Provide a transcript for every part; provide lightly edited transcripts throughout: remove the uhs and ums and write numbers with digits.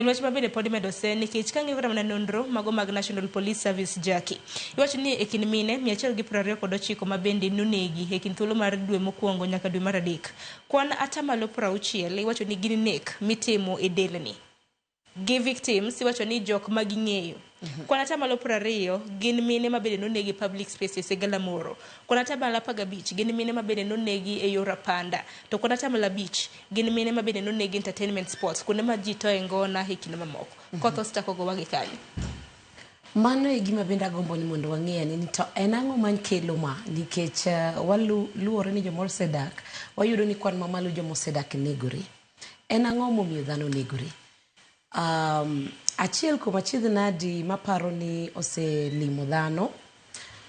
Iwacho mabende pod medo sen nikech ka ng'iyo kata mana nonro mago mag National Police Service Jackie. Iwacho ni e kind mine 129 mabende nonegi e kind thuolo mar dwe mokwongo nyaka dwe mar adek. Kwan atamalo 60 iwacho ni gin nek mitimo e delni. Gi victims iwacho ni jok maging'eyo. Kwan atamalo 20 gin mine mabende nonegi public spaces e Galamoro. Kwan atamalo 15 gin mine mabende nonegi e yor Apanda. To kwan atamalo 5 gin mine mabende nonegi entertainment sports kuonde ma ji to e ngona e kinde mamoko. Kotho stako go wagi kanyo. Mano e gima bende agombo ni mondo wang'e ni to en ang'o makelo ma nikech waluore ni jomor sedak wayudo ni kwan mamalo jomor sedak negore. En ang'o momiyo dhano negore? Achiel kuom achiedh nadi maparo ni oselimo dhano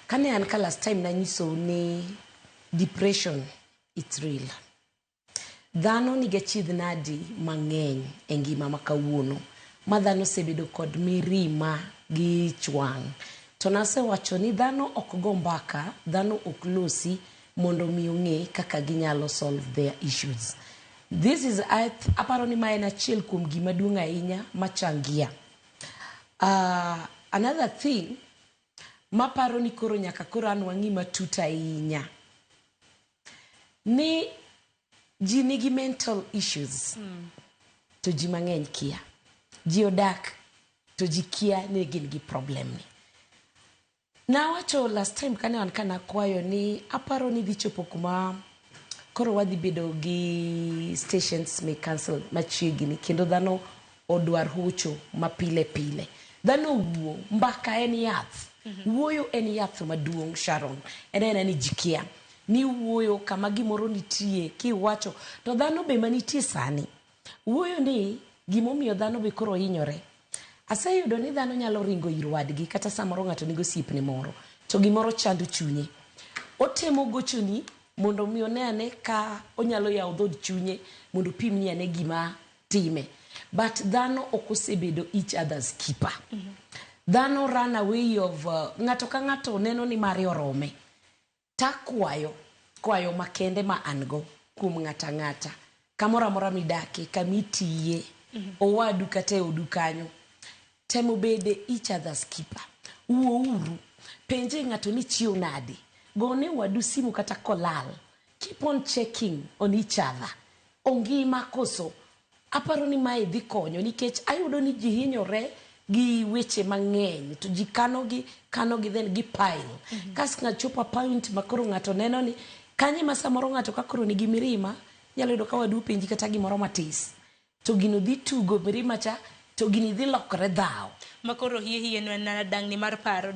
kane an ka last time nanyiso ni depression it's real. Dhano nigi achiedh nadi mang'eny e ngima ma kawuono ma dhano osebedo kod mirima gi chwang'. To nasewacho ni dhano ok go mbaka, dhano ok losi mondo mi ong'e kaka ginyalo solve their issues. This is aparo ni ma en achiel kuom gima duong' ahinya machangia. Another thing maparo ni koro nyaka koro an wang'i matut ahinya ni ji nigi mental issues to ji mang'eny kia. Ji odak to ji kia ni gin gi problem ni. Nawacho last time kane wan kana kwayo ni aparo ni dhi chopo kuma koro wadhi bedo gi stations me cancel machiegni kendo dhano odwar hocho mapile pile. Dhano wuo mbaka en yath. Wuoyo en yath maduong' Sharon. En ni jikia. Ni wuoyo kama gimoro nitie kiwacho to dhano be manitie sani. Wuoyo ni gimomiyo dhano be koro hinyore. Aseyudo ni dhano nyalo ringo ir wadgi kata samoro ng'ato nigo siepne moro to gimoro chando chunye. Otemo gochoni mondo mi one ka onyalo yawo dhod chunye mondo pimni ane gima time. But dhano ok osebedo each other's keeper. Dhano run away of ng'ato ka ng'ato neno ni mare orome. Takwayo makende ma ango kuom ng'ata ng'ata kamoro amora midake kamitiye owadu kata e odu kanyo temo bede each other's keeper. Uouru penje ng'ato ni chiew nade. Gone wadu simu kata kolal. Keep on checking on each other. Ongima koso. Aparo ni mae dhi konyo nikech ayudo ni ji hinyore gi weche mang'eny to ji kano gi then gi pile. Kas ng'ato chopo point makoro ng'ato neno ni kanye ma samoro ng'ato ka koro nigi mirima nyalo yudo ka wadu penji kata gimoro matis. To gino dhi tugo mirima cha to gini dhi lokore dhawo. Makoro hie no en dang' ni mar paro